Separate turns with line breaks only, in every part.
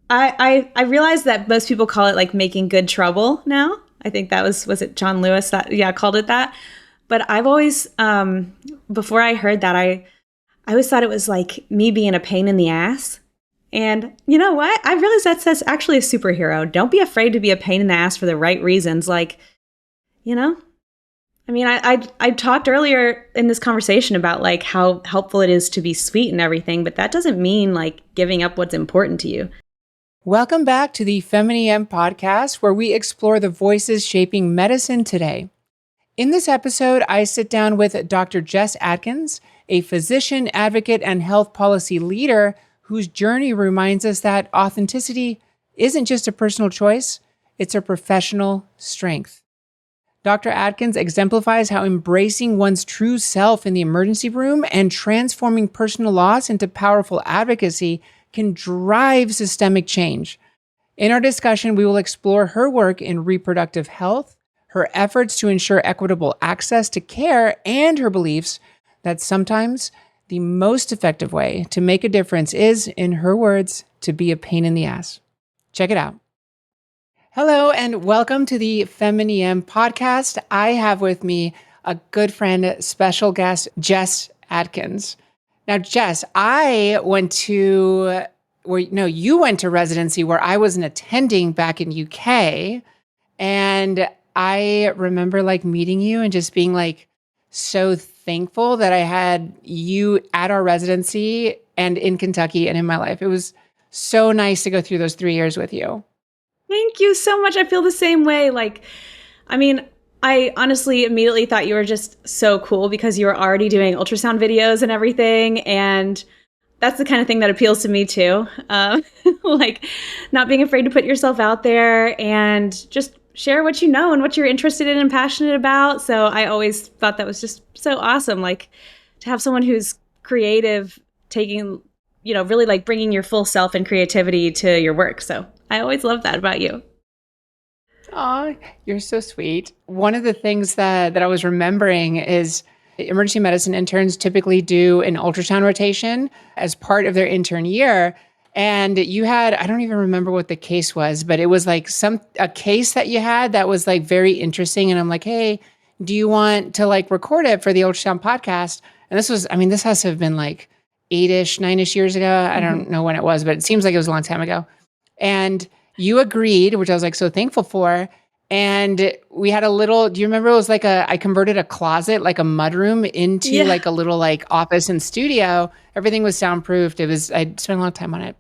I realized that most people call it like making good trouble now. I think that was it John Lewis that, called it that. But I've always, before I heard that, I always thought it was like me being a pain in the ass. And you know what? I realized that's actually a superhero. Don't be afraid to be a pain in the ass for the right reasons. Like, I mean, I talked earlier in this conversation about like how helpful it is to be sweet and everything, but that doesn't mean like giving up what's important to you.
Welcome back to the FemInEM podcast, where we explore the voices shaping medicine today. In this episode, I sit down with Dr. Jess Adkins, a physician, advocate, and health policy leader whose journey reminds us that authenticity isn't just a personal choice, it's a professional strength. Dr. Adkins exemplifies how embracing one's true self in the emergency room and transforming personal loss into powerful advocacy can drive systemic change. In our discussion, we will explore her work in reproductive health, her efforts to ensure equitable access to care, and her beliefs that sometimes the most effective way to make a difference is, in her words, to be a pain in the ass. Check it out. Hello, and welcome to the FemInEM podcast. I have with me a good friend, special guest, Jess Adkins. Now, Jess, you went to residency where I was attending back in UK. And I remember like meeting you and just being like so thankful that I had you at our residency and in Kentucky and in my life. It was so nice to go through those 3 years with you.
Thank you so much. I feel the same way. I honestly immediately thought you were just so cool because you were already doing ultrasound videos and everything. And that's the kind of thing that appeals to me too. Like not being afraid to put yourself out there and just share what you know and what you're interested in and passionate about. So I always thought that was just so awesome. Like to have someone who's creative, taking, really like bringing your full self and creativity to your work. So I always love that about you.
Aw, you're so sweet. One of the things that I was remembering is emergency medicine interns typically do an ultrasound rotation as part of their intern year. And you had, I don't even remember what the case was, but it was like a case that you had that was like very interesting. And I'm like, hey, do you want to like record it for the ultrasound podcast? And this has to have been like 8-ish, 9-ish years ago. I don't know when it was, but it seems like it was a long time ago. And you agreed, which I was like so thankful for. And we had do you remember it was like I converted a closet, like a mudroom into like a little like office and studio. Everything was soundproofed. I spent a lot of time on it.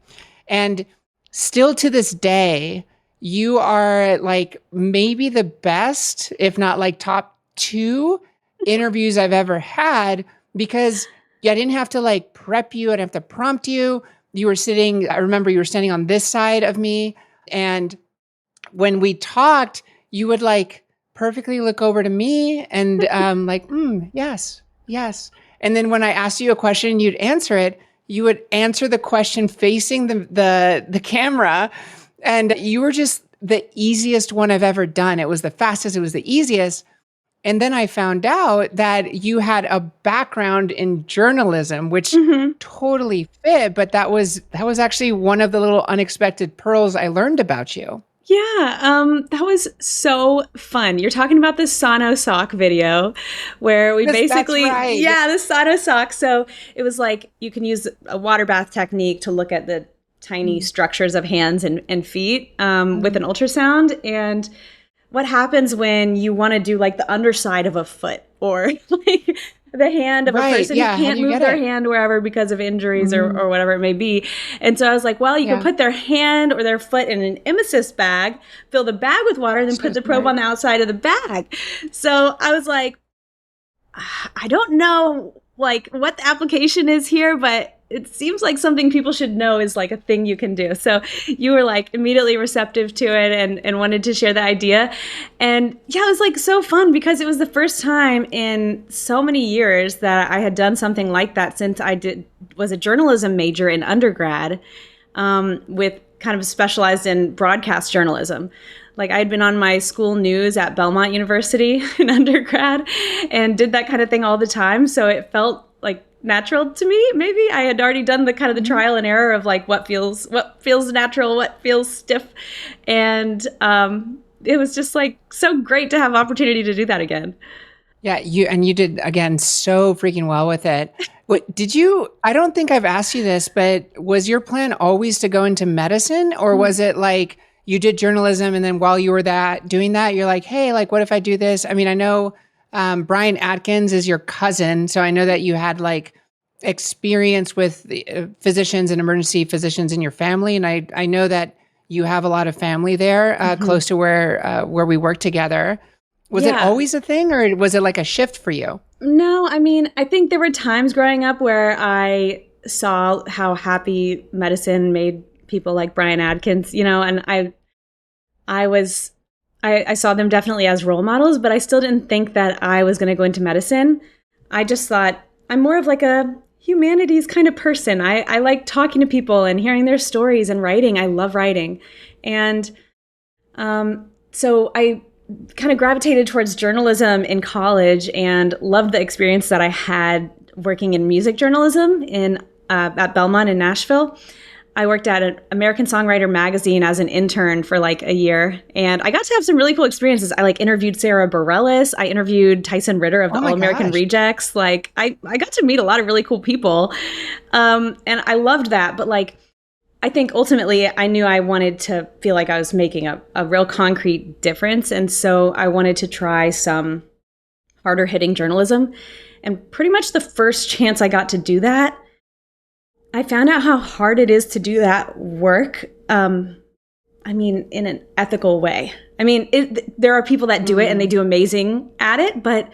And still to this day, you are like maybe the best, if not like top 2 interviews I've ever had, because I didn't have to like prep you. I didn't have to prompt you. I remember you were standing on this side of me. And when we talked, you would like perfectly look over to me and yes. And then when I asked you a question, you'd answer it. You would answer the question facing the camera. And you were just the easiest one I've ever done. It was the fastest. It was the easiest. And then I found out that you had a background in journalism, which totally fit. But that was actually one of the little unexpected pearls I learned about you.
Yeah, that was so fun. You're talking about the Sono sock video where we basically,
that's right.
The Sono sock. So it was like you can use a water bath technique to look at the tiny structures of hands and feet with an ultrasound. And what happens when you want to do like the underside of a foot or like the hand of a person who can't move their hand wherever because of injuries or whatever it may be. And so I was like, well, you can put their hand or their foot in an emesis bag, fill the bag with water, and then put the probe on the outside of the bag. So I was like, I don't know like what the application is here, but it seems like something people should know is like a thing you can do. So you were like immediately receptive to it and wanted to share the idea. And it was like so fun because it was the first time in so many years that I had done something like that since I was a journalism major in undergrad with kind of specialized in broadcast journalism. Like I'd been on my school news at Belmont University in undergrad and did that kind of thing all the time. So it felt like natural to me. Maybe I had already done the kind of the trial and error of like what feels natural, what feels stiff. And it was just like so great to have opportunity to do that again.
Yeah, you did again so freaking well with it. What did you, I don't think I've asked you this, but was your plan always to go into medicine, or was it like you did journalism and then while you were doing that, you're like, hey, like what if I do this? I mean, I know Brian Atkins is your cousin, so I know that you had like experience with the, physicians and emergency physicians in your family, and I know that you have a lot of family there close to where we work together. Was it always a thing, or was it like a shift for you?
No, I mean, I think there were times growing up where I saw how happy medicine made people like Brian Adkins, and I saw them definitely as role models, but I still didn't think that I was going to go into medicine. I just thought I'm more of like a humanities kind of person. I like talking to people and hearing their stories and writing. I love writing. And so I kind of gravitated towards journalism in college and loved the experience that I had working in music journalism at Belmont in Nashville. I worked at an American Songwriter magazine as an intern for like a year, and I got to have some really cool experiences. I like interviewed Sarah Bareilles. I interviewed Tyson Ritter of the All American Rejects. Like I got to meet a lot of really cool people, and I loved that. But like, I think ultimately I knew I wanted to feel like I was making a real concrete difference. And so I wanted to try some harder hitting journalism. And pretty much the first chance I got to do that, I found out how hard it is to do that work. I mean, in an ethical way. I mean, there are people that do it and they do amazing at it. But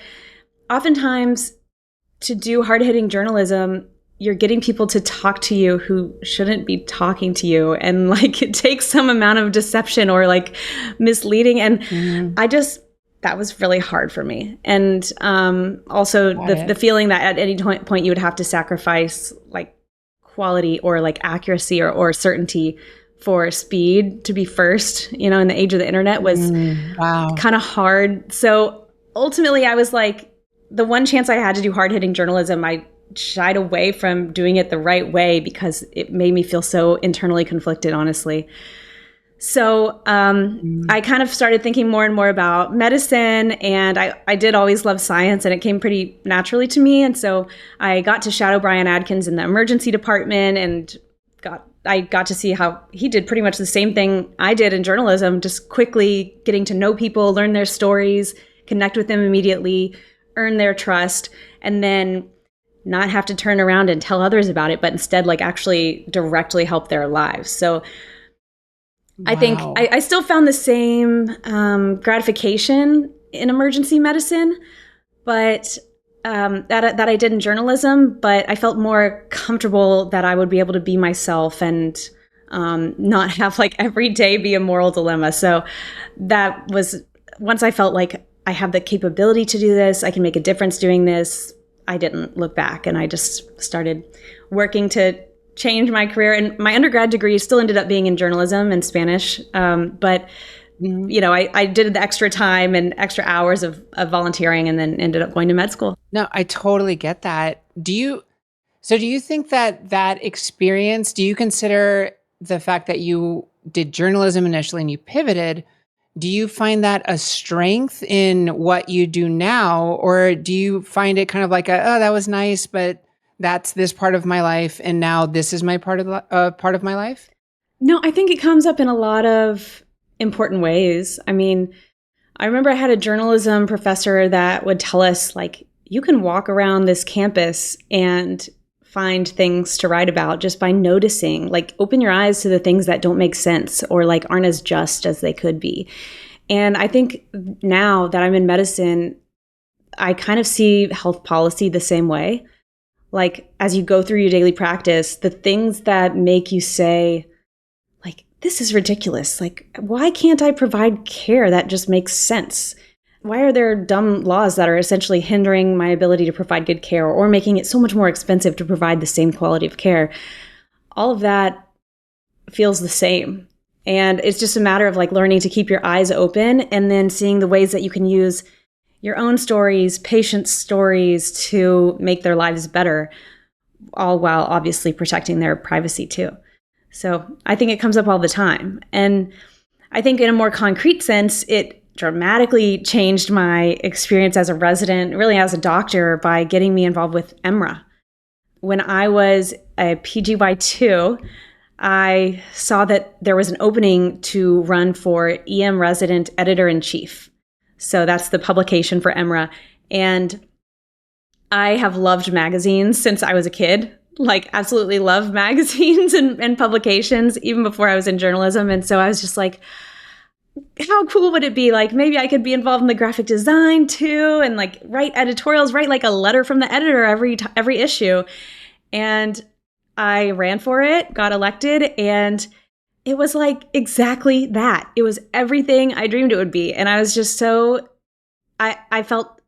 oftentimes to do hard hitting journalism, you're getting people to talk to you who shouldn't be talking to you. And like, it takes some amount of deception or like misleading. And that was really hard for me. And also the feeling that at any point you would have to sacrifice like quality or like accuracy or certainty for speed to be first, in the age of the internet was kind of hard. So ultimately I was like, the one chance I had to do hard hitting journalism, I shied away from doing it the right way because it made me feel so internally conflicted, honestly. So I kind of started thinking more and more about medicine, and I did always love science, and it came pretty naturally to me. And so I got to shadow Brian Adkins in the emergency department, and I got to see how he did pretty much the same thing I did in journalism, just quickly getting to know people, learn their stories, connect with them immediately, earn their trust, and then not have to turn around and tell others about it, but instead like actually directly help their lives. So I think I still found the same gratification in emergency medicine, but that I did in journalism, but I felt more comfortable that I would be able to be myself and not have like every day be a moral dilemma. So that was, once I felt like I have the capability to do this, I can make a difference doing this, I didn't look back, and I just started working to change my career. And my undergrad degree still ended up being in journalism and Spanish. But, I did the extra time and extra hours of volunteering and then ended up going to med school.
No, I totally get that. Do you think that experience, do you consider the fact that you did journalism initially and you pivoted, do you find that a strength in what you do now? Or do you find it kind of like that was nice, but that's this part of my life, and now this is my part of my life?
No, I think it comes up in a lot of important ways. I mean, I remember I had a journalism professor that would tell us, like, you can walk around this campus and find things to write about just by noticing, like, open your eyes to the things that don't make sense or like aren't as just as they could be. And I think now that I'm in medicine, I kind of see health policy the same way. Like, as you go through your daily practice, the things that make you say, like, this is ridiculous. Like, why can't I provide care that just makes sense? Why are there dumb laws that are essentially hindering my ability to provide good care or making it so much more expensive to provide the same quality of care? All of that feels the same. And it's just a matter of like learning to keep your eyes open and then seeing the ways that you can use your own stories, patients' stories to make their lives better. all while obviously protecting their privacy too. So I think it comes up all the time. And I think in a more concrete sense, it dramatically changed my experience as a resident, really as a doctor, by getting me involved with EMRA. When I was a PGY2, I saw that there was an opening to run for EM resident editor-in-chief. So that's the publication for EMRA. And I have loved magazines since I was a kid, like absolutely love magazines and publications, even before I was in journalism. And so I was just like, how cool would it be? Like, maybe I could be involved in the graphic design too, and like write editorials, write like a letter from the editor every issue. And I ran for it, got elected, and it was like exactly that. It was everything I dreamed it would be. And I was just so, I felt,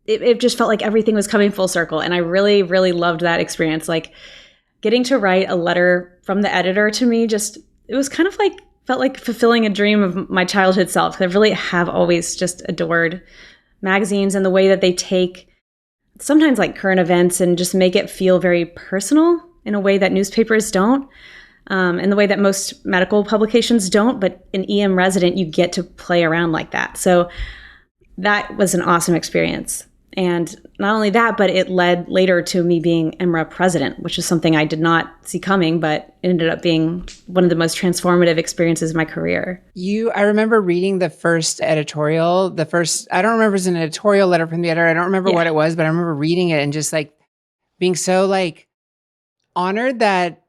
it just felt like everything was coming full circle. And I really, really loved that experience. Like getting to write a letter from the editor to me, just, it was kind of like, felt like fulfilling a dream of my childhood self. I really have always just adored magazines and the way that they take sometimes like current events and just make it feel very personal in a way that newspapers don't, and the way that most medical publications don't. But in EM Resident, you get to play around like that. So that was an awesome experience. And not only that, but it led later to me being EMRA president, which is something I did not see coming, but it ended up being one of the most transformative experiences of my career.
I remember reading the first editorial, I don't remember if it was an editorial letter from the editor. I don't remember what it was, but I remember reading it and just like being so like honored that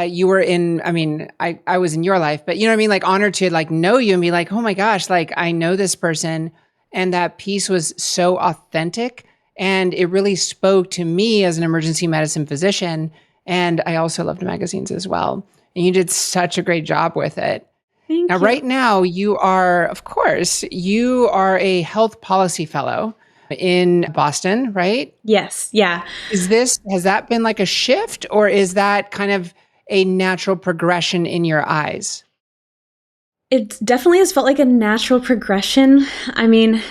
you were in, I mean, I was in your life, but you know what I mean? Like honored to like know you and be like, oh my gosh, like I know this person. And that piece was so authentic and it really spoke to me as an emergency medicine physician. And I also loved magazines as well. And you did such a great job with it.
Thank you.
Right now you are a health policy fellow in Boston, right?
Yes. Yeah.
Has that been like a shift, or is that kind of a natural progression in your eyes?
It definitely has felt like a natural progression. I mean,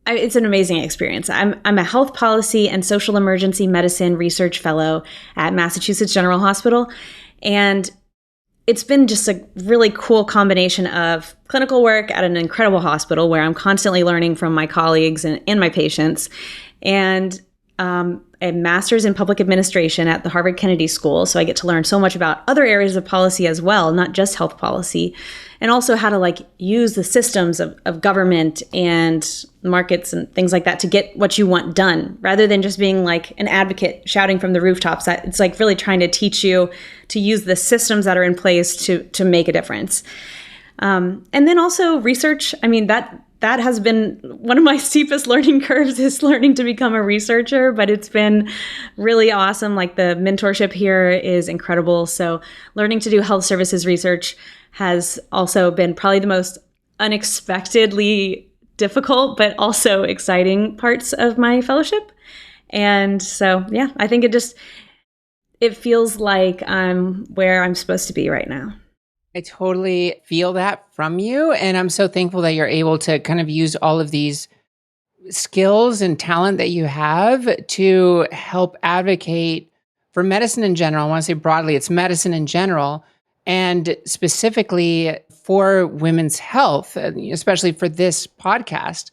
it's an amazing experience. I'm a health policy and social emergency medicine research fellow at Massachusetts General Hospital. And it's been just a really cool combination of clinical work at an incredible hospital where I'm constantly learning from my colleagues and my patients, and a master's in public administration at the Harvard Kennedy School. So I get to learn so much about other areas of policy as well, not just health policy, and also how to like use the systems of government and markets and things like that to get what you want done, rather than just being like an advocate shouting from the rooftops. It's like really trying to teach you to use the systems that are in place to make a difference. And then also research. I mean, that has been one of my steepest learning curves, is learning to become a researcher, but it's been really awesome. Like the mentorship here is incredible. So learning to do health services research has also been probably the most unexpectedly difficult, but also exciting parts of my fellowship. And so, yeah, I think it feels like I'm where I'm supposed to be right now.
I totally feel that from you. And I'm so thankful that you're able to kind of use all of these skills and talent that you have to help advocate for medicine in general. I want to say broadly, it's medicine in general, and specifically for women's health, especially for this podcast.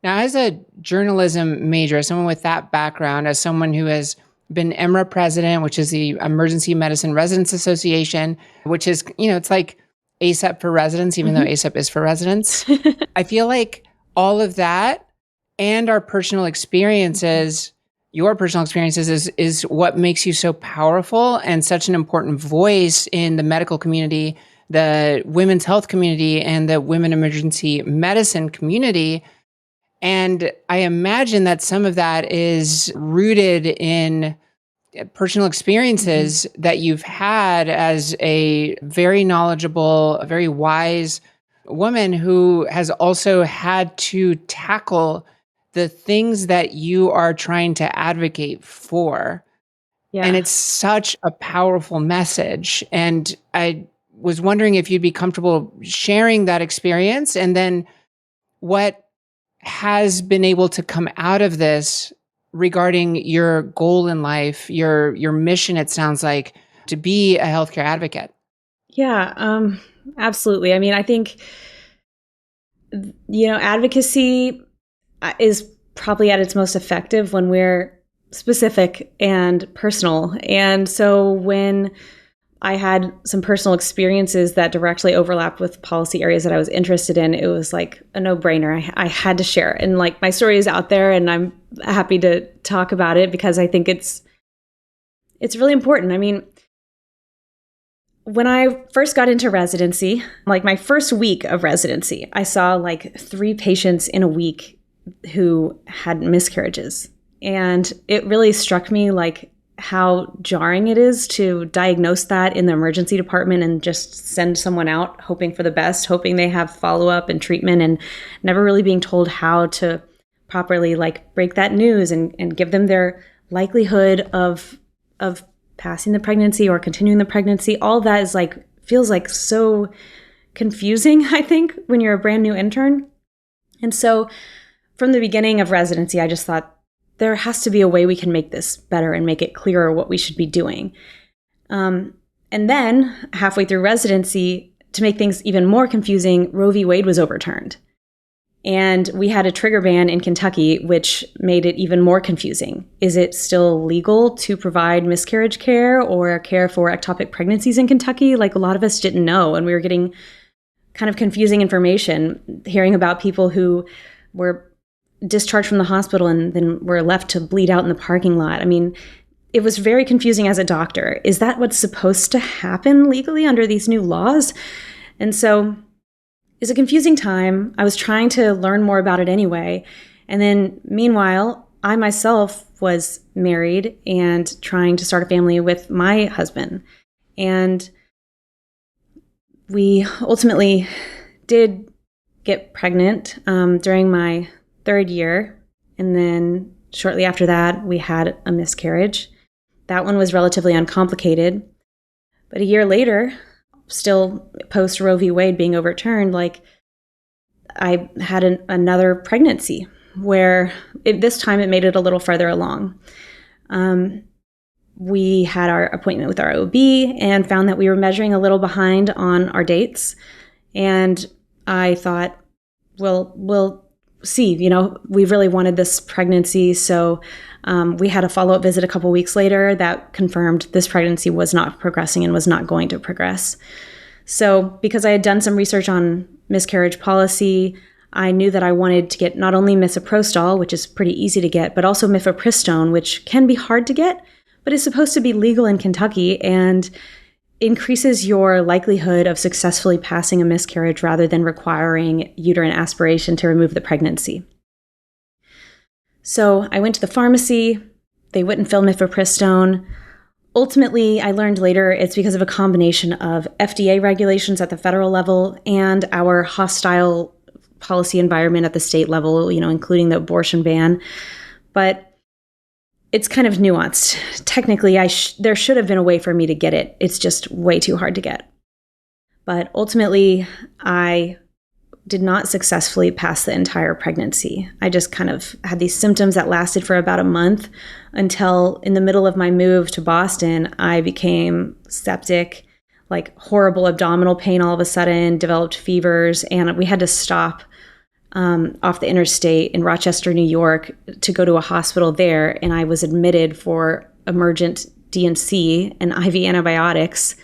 Now, as a journalism major, someone with that background, as someone who has been EMRA president, which is the Emergency Medicine Residents Association, which is, it's like ASAP for residents, even though ASAP is for residents. I feel like all of that and our personal experiences, your personal experiences is what makes you so powerful and such an important voice in the medical community, the women's health community, and the women emergency medicine community. And I imagine that some of that is rooted in personal experiences that you've had as a very knowledgeable, a very wise woman who has also had to tackle the things that you are trying to advocate for. Yeah. And it's such a powerful message. And I was wondering if you'd be comfortable sharing that experience, and then what has been able to come out of this regarding your goal in life, your mission, it sounds like, to be a healthcare advocate.
Yeah, absolutely. I mean, I think, advocacy is probably at its most effective when we're specific and personal. And so when I had some personal experiences that directly overlapped with policy areas that I was interested in, it was like a no-brainer. I had to share it. And like, my story is out there, and I'm happy to talk about it because I think it's really important. I mean, when I first got into residency, like my first week of residency, I saw like 3 patients in a week who had miscarriages. And it really struck me like how jarring it is to diagnose that in the emergency department and just send someone out hoping for the best, hoping they have follow-up and treatment, and never really being told how to properly like break that news and give them their likelihood of passing the pregnancy or continuing the pregnancy. All that is like, feels like so confusing, I think, when you're a brand new intern. And so from the beginning of residency, I just thought there has to be a way we can make this better and make it clearer what we should be doing. And then halfway through residency, to make things even more confusing, Roe v. Wade was overturned. And we had a trigger ban in Kentucky, which made it even more confusing. Is it still legal to provide miscarriage care or care for ectopic pregnancies in Kentucky? Like, a lot of us didn't know, and we were getting kind of confusing information, hearing about people who were discharged from the hospital and then were left to bleed out in the parking lot. I mean, it was very confusing as a doctor. Is that what's supposed to happen legally under these new laws? And so it's a confusing time. I was trying to learn more about it anyway. And then meanwhile, I myself was married and trying to start a family with my husband. And we ultimately did get pregnant during my 3rd year. And then shortly after that, we had a miscarriage. That one was relatively uncomplicated. But a year later, still post Roe v. Wade being overturned, like, I had another pregnancy where this time it made it a little further along. We had our appointment with our OB and found that we were measuring a little behind on our dates. And I thought, well, we'll see, we really wanted this pregnancy. So we had a follow-up visit a couple weeks later that confirmed this pregnancy was not progressing and was not going to progress. So because I had done some research on miscarriage policy, I knew that I wanted to get not only misoprostol, which is pretty easy to get, but also mifepristone, which can be hard to get, but is supposed to be legal in Kentucky and increases your likelihood of successfully passing a miscarriage rather than requiring uterine aspiration to remove the pregnancy. So I went to the pharmacy. They wouldn't fill mifepristone. Ultimately, I learned later it's because of a combination of FDA regulations at the federal level and our hostile policy environment at the state level, including the abortion ban. But it's kind of nuanced. Technically, there should have been a way for me to get it. It's just way too hard to get. But ultimately, I did not successfully pass the entire pregnancy. I just kind of had these symptoms that lasted for about a month until in the middle of my move to Boston, I became septic, like horrible abdominal pain all of a sudden, developed fevers, and we had to stop off the interstate in Rochester, New York, to go to a hospital there. And I was admitted for emergent D&C and IV antibiotics.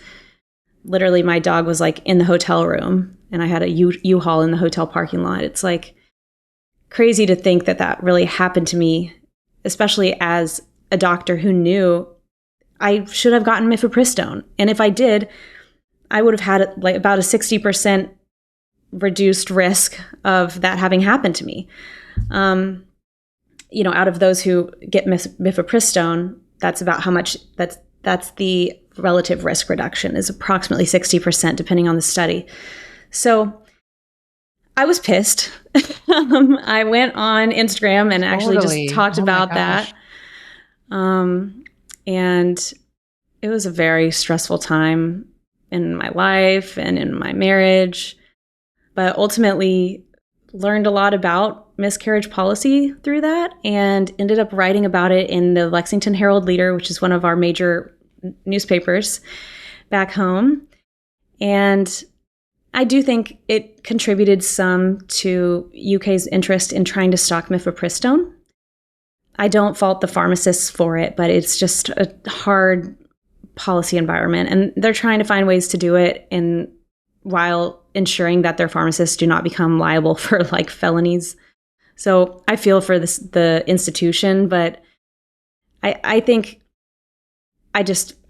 Literally, my dog was like in the hotel room, and I had a U-Haul in the hotel parking lot. It's like crazy to think that that really happened to me, especially as a doctor who knew I should have gotten mifepristone. And if I did, I would have had like about a 60% reduced risk of that having happened to me. Out of those who get mifepristone, that's about how much, that's the relative risk reduction is approximately 60%, depending on the study. So I was pissed. I went on Instagram and actually just talked about that. And it was a very stressful time in my life and in my marriage, but ultimately learned a lot about miscarriage policy through that and ended up writing about it in the Lexington Herald Leader, which is one of our major newspapers back home. And I do think it contributed some to UK's interest in trying to stock mifepristone. I don't fault the pharmacists for it, but it's just a hard policy environment. And they're trying to find ways to do it while ensuring that their pharmacists do not become liable for like felonies. So I feel for the institution, but I think I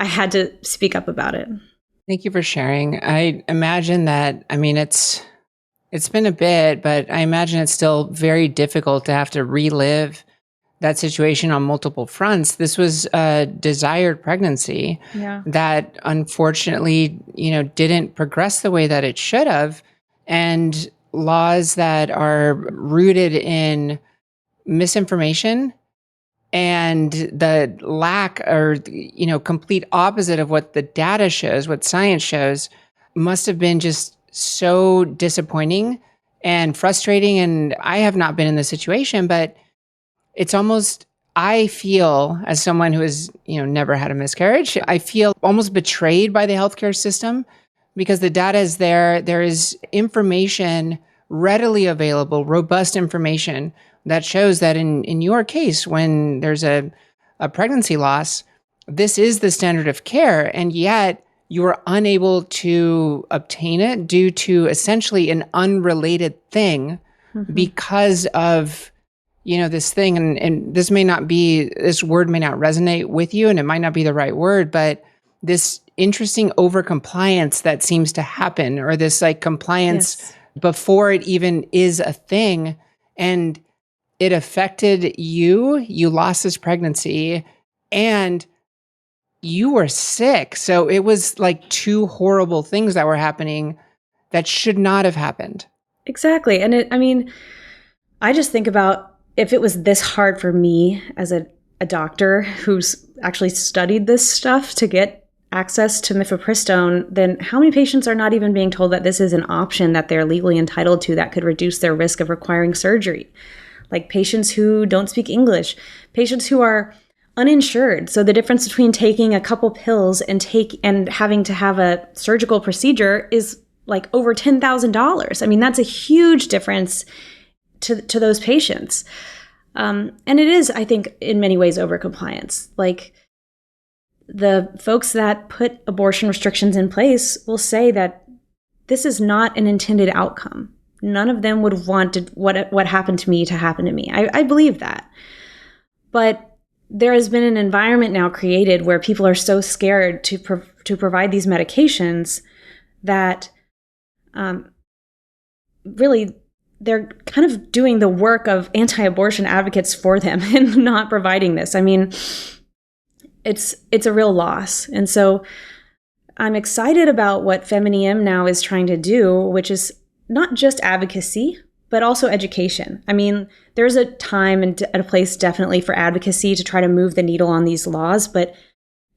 had to speak up about it.
Thank you for sharing. I imagine that, I mean, it's been a bit, but I imagine it's still very difficult to have to relive that situation on multiple fronts. This was a desired pregnancy that unfortunately, didn't progress the way that it should have. And laws that are rooted in misinformation and the lack or, complete opposite of what the data shows, what science shows, must have been just so disappointing and frustrating. And I have not been in this situation, but it's almost, I feel, as someone who has, never had a miscarriage, I feel almost betrayed by the healthcare system because the data is there. There is information readily available, robust information that shows that in your case, when there's a pregnancy loss, this is the standard of care. And yet you are unable to obtain it due to essentially an unrelated thing because of this thing, and this word may not resonate with you, and it might not be the right word, but this interesting overcompliance that seems to happen, or this like compliance before it even is a thing. And it affected you. You lost this pregnancy and you were sick. So it was like two horrible things that were happening that should not have happened.
Exactly. And I just think about, if it was this hard for me as a doctor who's actually studied this stuff to get access to mifepristone, then how many patients are not even being told that this is an option that they're legally entitled to that could reduce their risk of requiring surgery? Like patients who don't speak English, patients who are uninsured. So the difference between taking a couple pills and having to have a surgical procedure is like over $10,000. I mean, that's a huge difference to those patients. And it is, I think, in many ways overcompliance. Like the folks that put abortion restrictions in place will say that this is not an intended outcome. None of them would want what happened to me to happen to me. I believe that. But there has been an environment now created where people are so scared to provide these medications that really they're kind of doing the work of anti-abortion advocates for them and not providing this. I mean, it's a real loss. And so I'm excited about what FemInEM now is trying to do, which is not just advocacy, but also education. I mean, there's a time and a place definitely for advocacy to try to move the needle on these laws, but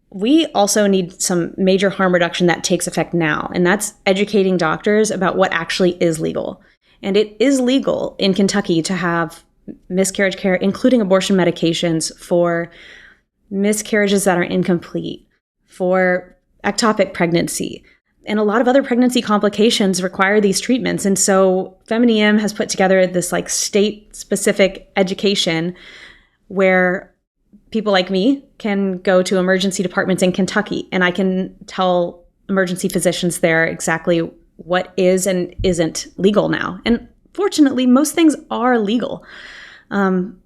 we also need some major harm reduction that takes effect now. And that's educating doctors about what actually is legal. And it is legal in Kentucky to have miscarriage care, including abortion medications for miscarriages that are incomplete, for ectopic pregnancy. And a lot of other pregnancy complications require these treatments. And so FemInEM has put together this like state-specific education where people like me can go to emergency departments in Kentucky, and I can tell emergency physicians there exactly what is and isn't legal now. And fortunately, most things are legal.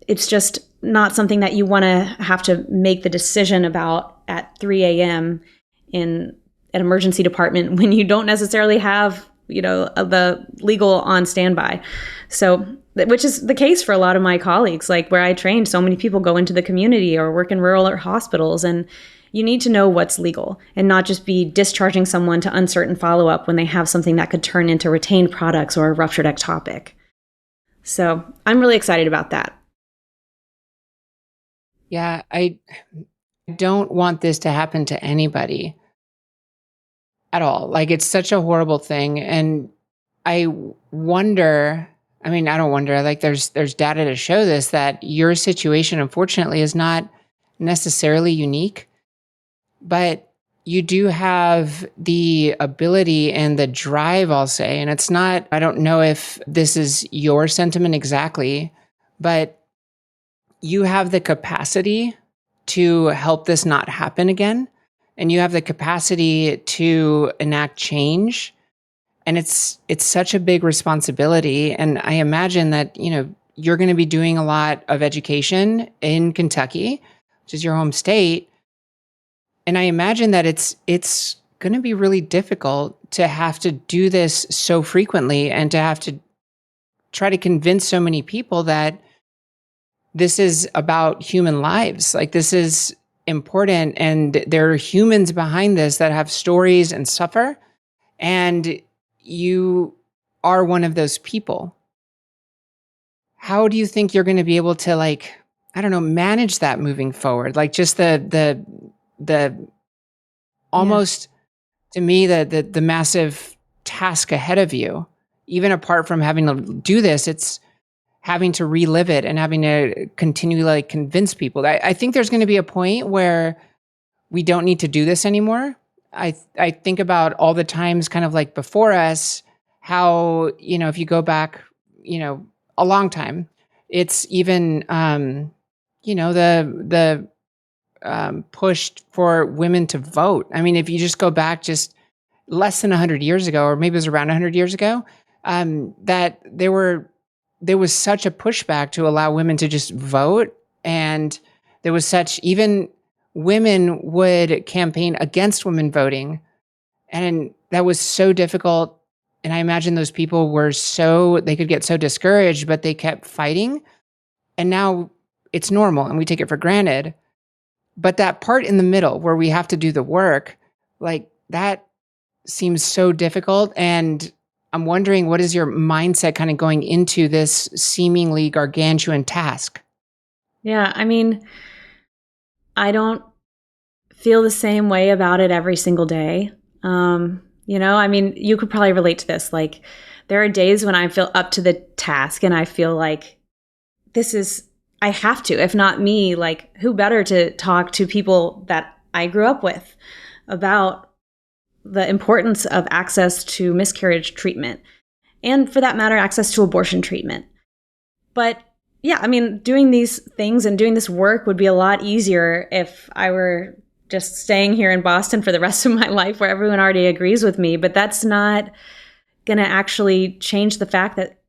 It's just not something that you want to have to make the decision about at 3 a.m. in an emergency department when you don't necessarily have, the legal on standby. So, which is the case for a lot of my colleagues, like where I trained, so many people go into the community or work in rural or hospitals, and you need to know what's legal and not just be discharging someone to uncertain follow-up when they have something that could turn into retained products or a ruptured ectopic. So I'm really excited about that.
Yeah, I don't want this to happen to anybody at all. Like, it's such a horrible thing. And I wonder, I mean, I don't wonder, like there's data to show this, that your situation, unfortunately, is not necessarily unique, but you do have the ability and the drive, I'll say. And it's not, I don't know if this is your sentiment exactly, but you have the capacity to help this not happen again. And you have the capacity to enact change. And it's such a big responsibility. And I imagine that, you're going to be doing a lot of education in Kentucky, which is your home state. And I imagine that it's going to be really difficult to have to do this so frequently and to have to try to convince so many people that this is about human lives. Like, this is important, and there are humans behind this that have stories and suffer. And you are one of those people. How do you think you're going to be able to, like, I don't know, manage that moving forward? Like, just the almost, to me, the massive task ahead of you, even apart from having to do this, it's having to relive it and having to continually, like, convince people. I think there's going to be a point where we don't need to do this anymore. I think about all the times kind of like before us, how, if you go back, a long time, it's even, the pushed for women to vote. I mean, if you just go back just less than 100 years ago, or maybe it was around 100 years ago, that there was such a pushback to allow women to just vote. And there was such, even women would campaign against women voting. And that was so difficult. And I imagine those people they could get so discouraged, but they kept fighting. And now it's normal and we take it for granted. But that part in the middle where we have to do the work, like, that seems so difficult. And I'm wondering, what is your mindset kind of going into this seemingly gargantuan task?
Yeah, I mean, I don't feel the same way about it every single day. I mean, you could probably relate to this. Like, there are days when I feel up to the task and I feel like I have to, if not me, like, who better to talk to people that I grew up with about the importance of access to miscarriage treatment, and for that matter, access to abortion treatment. But yeah, I mean, doing these things and doing this work would be a lot easier if I were just staying here in Boston for the rest of my life, where everyone already agrees with me. But that's not going to actually change the fact that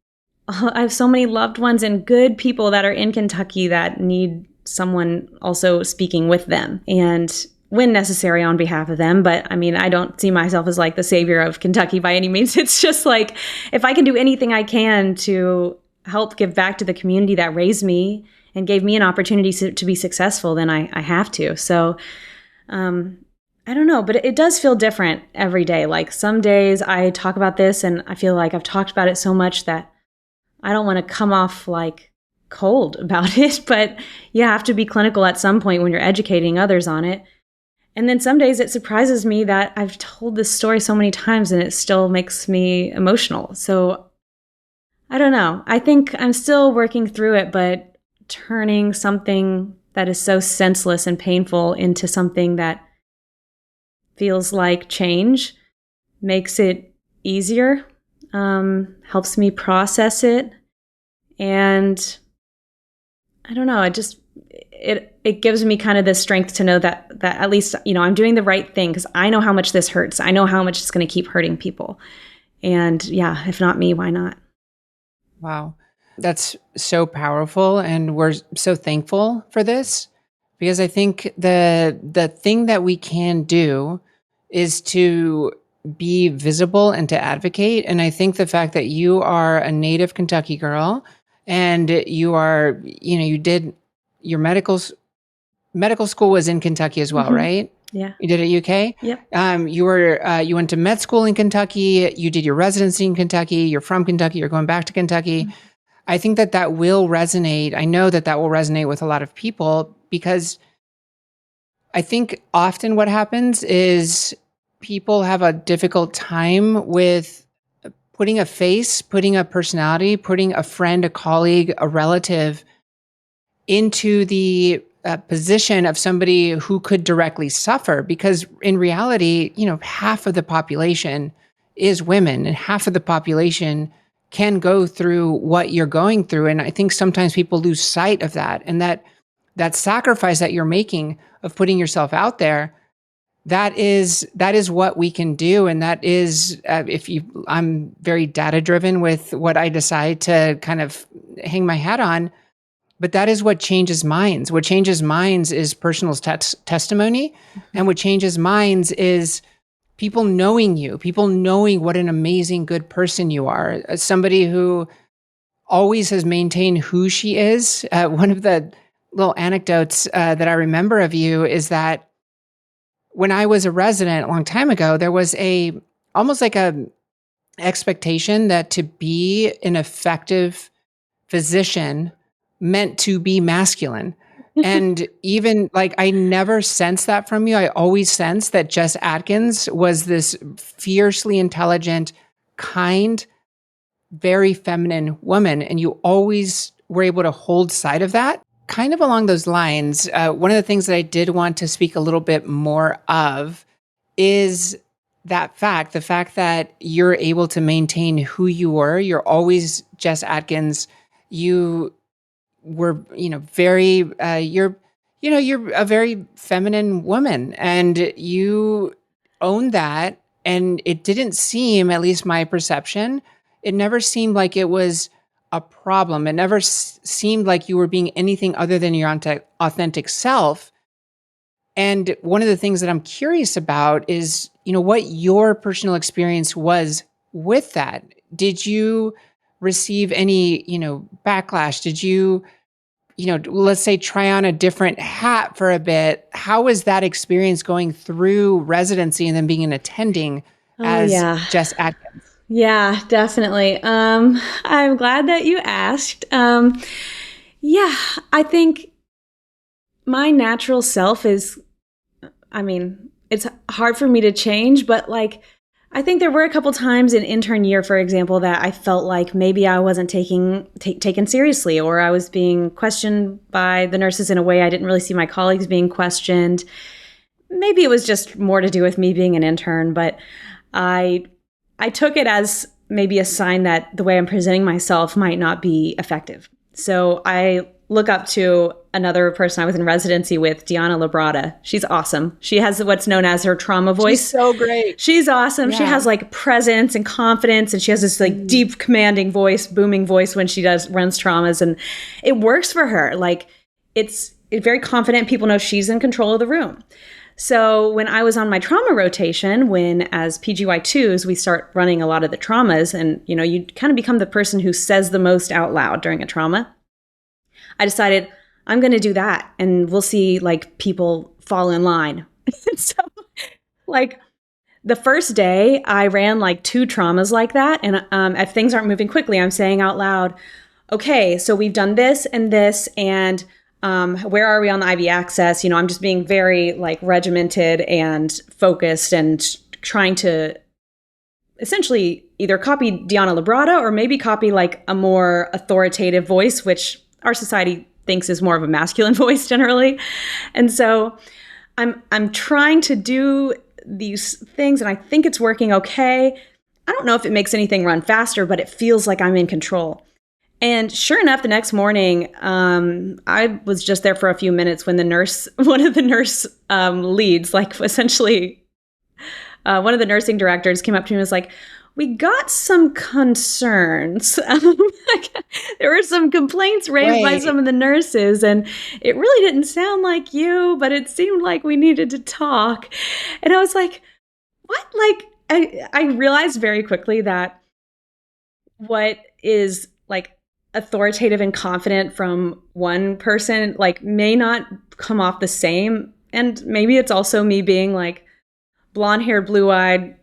I have so many loved ones and good people that are in Kentucky that need someone also speaking with them, and when necessary, on behalf of them. But I mean, I don't see myself as like the savior of Kentucky by any means. It's just like, if I can do anything I can to help give back to the community that raised me and gave me an opportunity to be successful, then I have to. So I don't know, but it does feel different every day. Like, some days I talk about this and I feel like I've talked about it so much that I don't want to come off like cold about it, but you have to be clinical at some point when you're educating others on it. And then some days it surprises me that I've told this story so many times and it still makes me emotional. So I don't know. I think I'm still working through it, but turning something that is so senseless and painful into something that feels like change makes it easier, helps me process it. And I don't know, it gives me kind of the strength to know that at least, I'm doing the right thing, because I know how much this hurts. I know how much it's going to keep hurting people. And yeah, if not me, why not?
Wow. That's so powerful. And we're so thankful for this, because I think the thing that we can do is to be visible and to advocate. And I think the fact that you are a native Kentucky girl, and you are, you did your medical school was in Kentucky as well, right?
Yeah.
You did at UK?
Yep.
You went to med school in Kentucky. You did your residency in Kentucky. You're from Kentucky. You're going back to Kentucky. I think that will resonate. I know that will resonate with a lot of people, because I think often what happens is people have a difficult time with putting a face, putting a personality, putting a friend, a colleague, a relative into the position of somebody who could directly suffer. Because in reality, half of the population is women, and half of the population can go through what you're going through. And I think sometimes people lose sight of that, and that sacrifice that you're making of putting yourself out there, that is what we can do. And that is, I'm very data driven with what I decide to kind of hang my hat on, but that is what changes minds. What changes minds is personal testimony. And what changes minds is people knowing you, people knowing what an amazing, good person you are. As somebody who always has maintained who she is. One of the little anecdotes that I remember of you is that when I was a resident a long time ago, there was almost like a expectation that to be an effective physician meant to be masculine. And even like, I never sensed that from you. I always sensed that Jess Adkins was this fiercely intelligent, kind, very feminine woman. And you always were able to hold sight of that. Kind of along those lines, one of the things that I did want to speak a little bit more of is the fact that you're able to maintain who you were. You're always Jess Adkins. You were, very, you're a very feminine woman, and you own that. And it didn't seem, at least my perception, it never seemed like it was a problem. It never seemed like you were being anything other than your authentic self. And one of the things that I'm curious about is, what your personal experience was with that. Did you receive any, backlash? Did you, let's say, try on a different hat for a bit? How was that experience going through residency and then being an attending as Jess Adkins?
Yeah, definitely. I'm glad that you asked. I think my natural self is, it's hard for me to change, but like, I think there were a couple times in intern year, for example, that I felt like maybe I wasn't taken seriously, or I was being questioned by the nurses in a way I didn't really see my colleagues being questioned. Maybe it was just more to do with me being an intern, but I took it as maybe a sign that the way I'm presenting myself might not be effective. So I look up to another person I was in residency with, Jailyn Avila. She's awesome. She has what's known as her trauma voice.
She's so great.
She's awesome. Yeah. She has like presence and confidence, and she has this like deep commanding voice, booming voice when she runs traumas, and it works for her. Like it's very confident. People know she's in control of the room. So when I was on my trauma rotation, when as PGY2s, we start running a lot of the traumas, and you kind of become the person who says the most out loud during a trauma. I decided I'm going to do that, and we'll see like people fall in line. So like the first day I ran like 2 traumas like that. And if things aren't moving quickly, I'm saying out loud, okay, so we've done this and this, and where are we on the IV access? I'm just being very like regimented and focused and trying to essentially either copy Jailyn Avila or maybe copy like a more authoritative voice, which our society thinks is more of a masculine voice generally. And so I'm trying to do these things, and I think it's working okay. I don't know if it makes anything run faster, but it feels like I'm in control. And sure enough, the next morning, I was just there for a few minutes when one of the nurse leads, like essentially one of the nursing directors came up to me and was like, we got some concerns. There were some complaints raised by some of the nurses, and it really didn't sound like you, but it seemed like we needed to talk. And I was like, what? Like, I realized very quickly that what is like authoritative and confident from one person like may not come off the same. And maybe it's also me being like blonde-haired, blue-eyed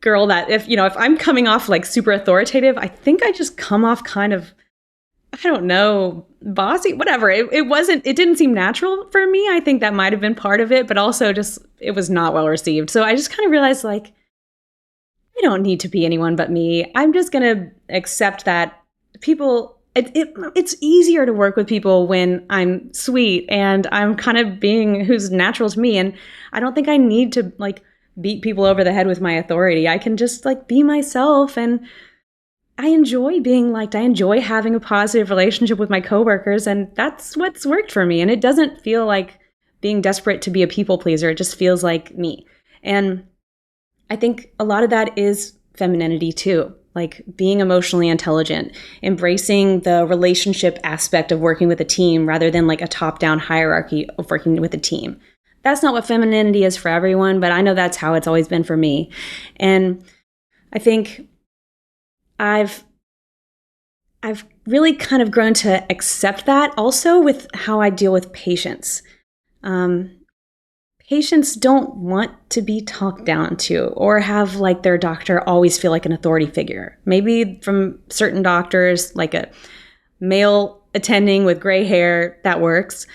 girl that if I'm coming off like super authoritative, I think I just come off kind of, I don't know, bossy, whatever. It didn't seem natural for me. I think that might have been part of it, but also just it was not well received. So I just kind of realized like, I don't need to be anyone but me. I'm just going to accept that people, it's easier to work with people when I'm sweet and I'm kind of being who's natural to me. And I don't think I need to like beat people over the head with my authority. I can just like be myself, and I enjoy being liked. I enjoy having a positive relationship with my coworkers, and that's what's worked for me. And it doesn't feel like being desperate to be a people pleaser. It just feels like me. And I think a lot of that is femininity too, like being emotionally intelligent, embracing the relationship aspect of working with a team rather than like a top-down hierarchy of working with a team. That's not what femininity is for everyone, but I know that's how it's always been for me. And I think I've really kind of grown to accept that also with how I deal with patients. Patients don't want to be talked down to or have like their doctor always feel like an authority figure. Maybe from certain doctors, like a male attending with gray hair, that works.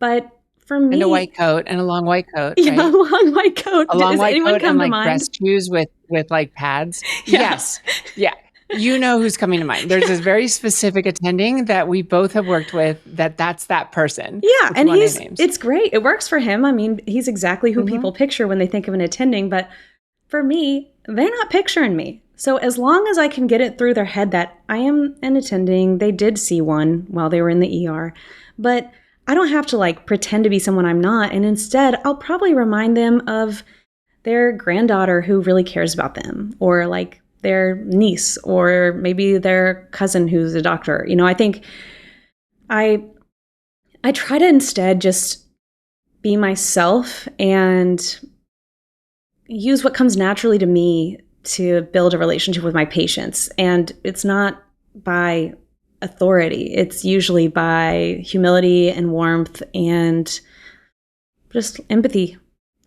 But for me,
and a white coat and a long white coat.
Yeah,
right?
a long white coat.
A long
Does
white
anyone
coat
come
and
to
like
mind?
dress shoes with like pads.
Yeah.
Yes. Yeah. You know who's coming to mind. There's this very specific attending that we both have worked with that's that person.
Yeah, and
names.
It's great. It works for him. I mean, he's exactly who people picture when they think of an attending, but for me, they're not picturing me. So as long as I can get it through their head that I am an attending, they did see one while they were in the ER, but I don't have to like pretend to be someone I'm not. And instead, I'll probably remind them of their granddaughter who really cares about them, or like their niece, or maybe their cousin who's a doctor. You know, I think I try to instead just be myself and use what comes naturally to me to build a relationship with my patients. And it's not by authority. It's usually by humility and warmth and just empathy.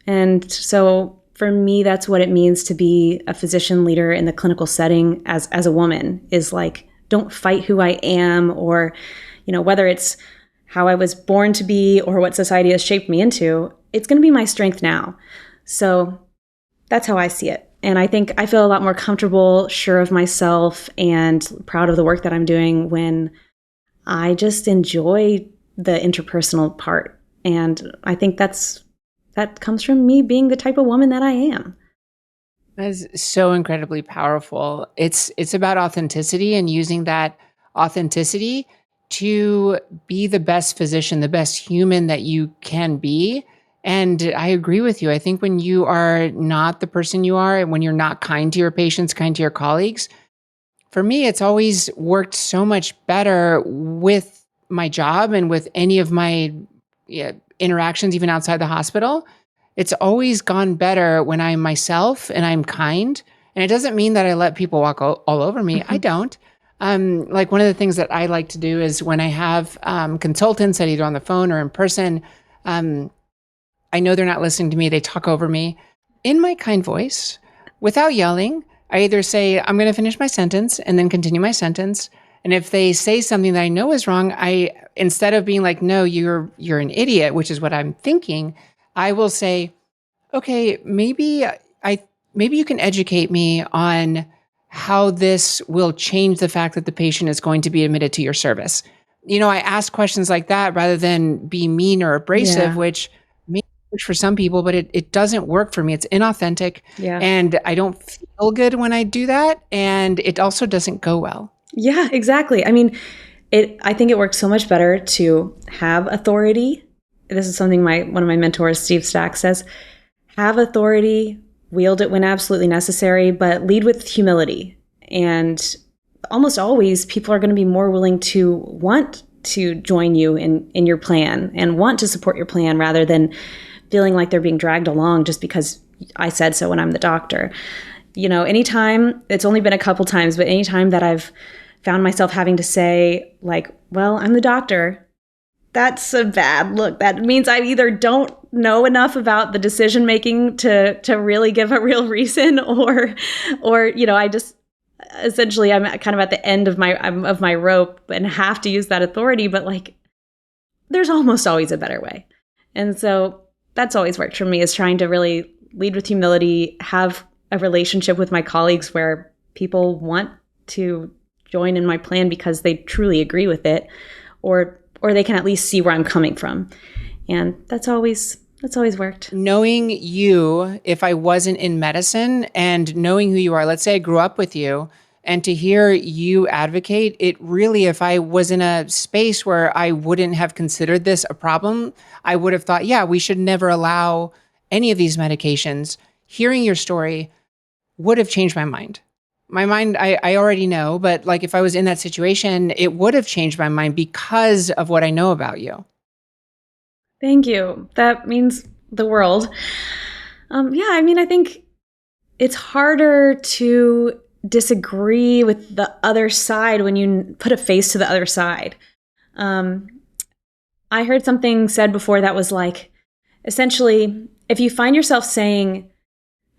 And so for me, that's what it means to be a physician leader in the clinical setting as a woman, is like, don't fight who I am, or, you know, whether it's how I was born to be or what society has shaped me into, it's going to be my strength now. So that's how I see it. And I think I feel a lot more comfortable, sure of myself, and proud of the work that I'm doing when I just enjoy the interpersonal part. And I think that comes from me being the type of woman that I am.
That is so incredibly powerful. It's about authenticity and using that authenticity to be the best physician, the best human that you can be. And I agree with you. I think when you are not the person you are, and when you're not kind to your patients, kind to your colleagues, for me, it's always worked so much better with my job and with any of my interactions, even outside the hospital. It's always gone better when I'm myself and I'm kind. And it doesn't mean that I let people walk all over me. I don't. Like one of the things that I like to do is when I have consultants that either on the phone or in person, I know they're not listening to me. They talk over me in my kind voice without yelling. I either say, I'm going to finish my sentence and then continue my sentence. And if they say something that I know is wrong, instead of being like, no, you're an idiot, which is what I'm thinking, I will say, okay, maybe you can educate me on how this will change the fact that the patient is going to be admitted to your service. You know, I ask questions like that rather than be mean or abrasive, which may work for some people, but it doesn't work for me. It's inauthentic.
Yeah.
And I don't feel good when I do that. And it also doesn't go well.
Yeah, exactly. I mean, I think it works so much better to have authority. This is something one of my mentors, Steve Stack, says: have authority, wield it when absolutely necessary, but lead with humility. And almost always, people are going to be more willing to want to join you in your plan and want to support your plan rather than feeling like they're being dragged along just because I said so when I'm the doctor. You know, anytime, it's only been a couple times, but anytime that I've found myself having to say, like, well, I'm the doctor, that's a bad look. That means I either don't know enough about the decision making to really give a real reason, or you know, I just essentially I'm kind of at the end of my rope and have to use that authority. But like, there's almost always a better way, and so that's always worked for me, is trying to really lead with humility, have a relationship with my colleagues where people want to join in my plan because they truly agree with it, or they can at least see where I'm coming from. And that's always worked.
Knowing you, if I wasn't in medicine, and knowing who you are, let's say I grew up with you, and to hear you advocate, it really, if I was in a space where I wouldn't have considered this a problem, I would have thought, yeah, we should never allow any of these medications. Hearing your story would have changed my mind. My mind, I already know, but like if I was in that situation, it would have changed my mind because of what I know about you.
Thank you. That means the world. I think it's harder to disagree with the other side when you put a face to the other side. I heard something said before that was like, essentially, if you find yourself saying,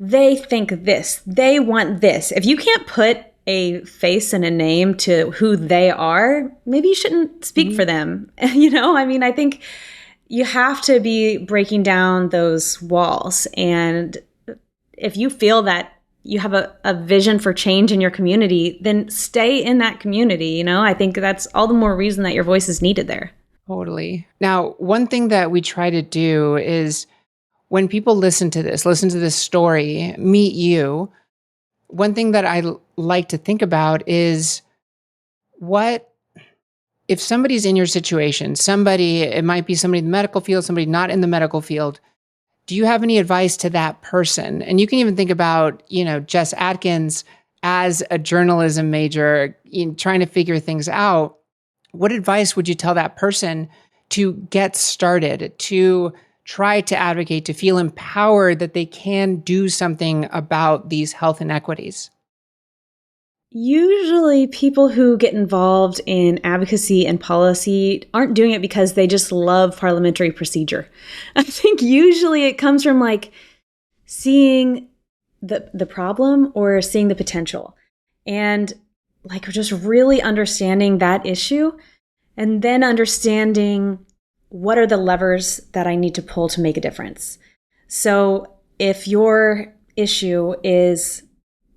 they think this, they want this, if you can't put a face and a name to who they are, maybe you shouldn't speak for them. I think you have to be breaking down those walls. And if you feel that you have a vision for change in your community, then stay in that community. I think that's all the more reason that your voice is needed there.
Totally. Now, one thing that we try to do is when people listen to this story, meet you, one thing that I like to think about is what if somebody's in your situation, it might be somebody in the medical field, somebody not in the medical field, do you have any advice to that person? And you can even think about, Jess Adkins as a journalism major trying to figure things out. What advice would you tell that person to get started, to try to advocate, to feel empowered that they can do something about these health inequities?
Usually people who get involved in advocacy and policy aren't doing it because they just love parliamentary procedure. I think usually it comes from like seeing the problem or seeing the potential and like just really understanding that issue and then understanding what are the levers that I need to pull to make a difference. So if your issue is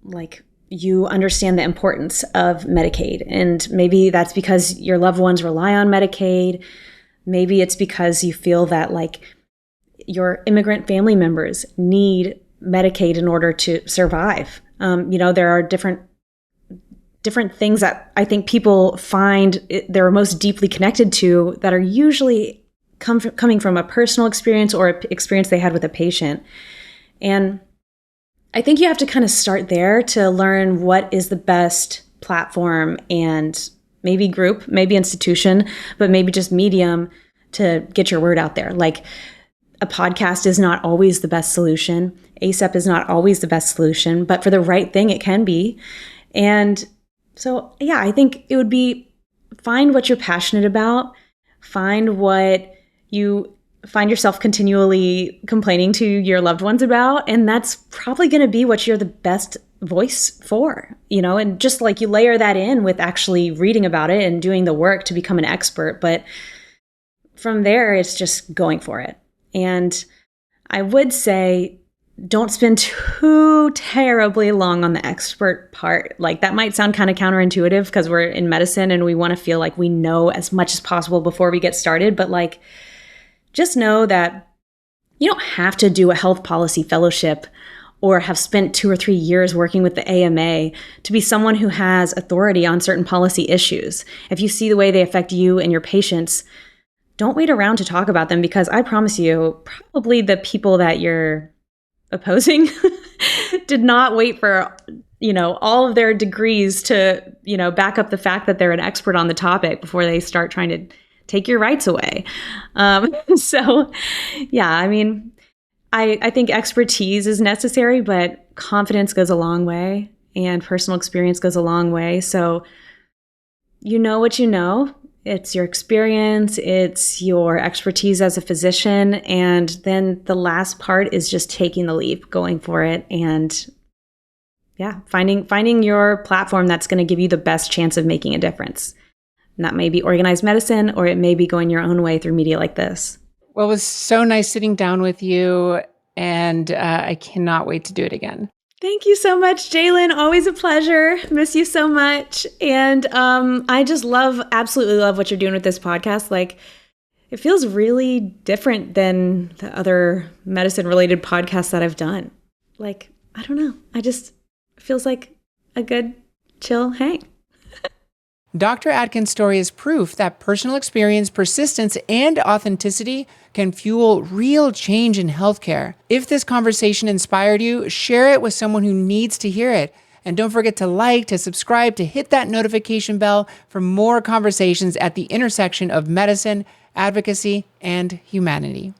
like you understand the importance of Medicaid, and maybe that's because your loved ones rely on Medicaid. Maybe it's because you feel that like your immigrant family members need Medicaid in order to survive. There are different things that I think people find they're most deeply connected to that are usually coming from a personal experience or an experience they had with a patient. And I think you have to kind of start there to learn what is the best platform and maybe group, maybe institution, but maybe just medium to get your word out there. Like a podcast is not always the best solution. ASAP is not always the best solution, but for the right thing, it can be. And so, yeah, I think it would be find what you're passionate about, find what you find yourself continually complaining to your loved ones about, and that's probably going to be what you're the best voice for, and just like you layer that in with actually reading about it and doing the work to become an expert. But from there, it's just going for it. And I would say, don't spend too terribly long on the expert part. Like that might sound kind of counterintuitive because we're in medicine and we want to feel like we know as much as possible before we get started. But like, just know that you don't have to do a health policy fellowship or have spent 2 or 3 years working with the AMA to be someone who has authority on certain policy issues. If you see the way they affect you and your patients, don't wait around to talk about them, because I promise you, probably the people that you're opposing did not wait for, all of their degrees to, back up the fact that they're an expert on the topic before they start trying to take your rights away. So, yeah, I think expertise is necessary, but confidence goes a long way and personal experience goes a long way. So, you know what you know. It's your experience, it's your expertise as a physician, and then the last part is just taking the leap, going for it, and finding your platform that's going to give you the best chance of making a difference. And that may be organized medicine, or it may be going your own way through media like this.
Well, it was so nice sitting down with you, and I cannot wait to do it again.
Thank you so much, Jailyn. Always a pleasure. Miss you so much. And I just absolutely love what you're doing with this podcast. Like, it feels really different than the other medicine-related podcasts that I've done. Like, I don't know. It feels like a good, chill hang.
Dr. Adkins' story is proof that personal experience, persistence, and authenticity can fuel real change in healthcare. If this conversation inspired you, share it with someone who needs to hear it. And don't forget to like, to subscribe, to hit that notification bell for more conversations at the intersection of medicine, advocacy, and humanity.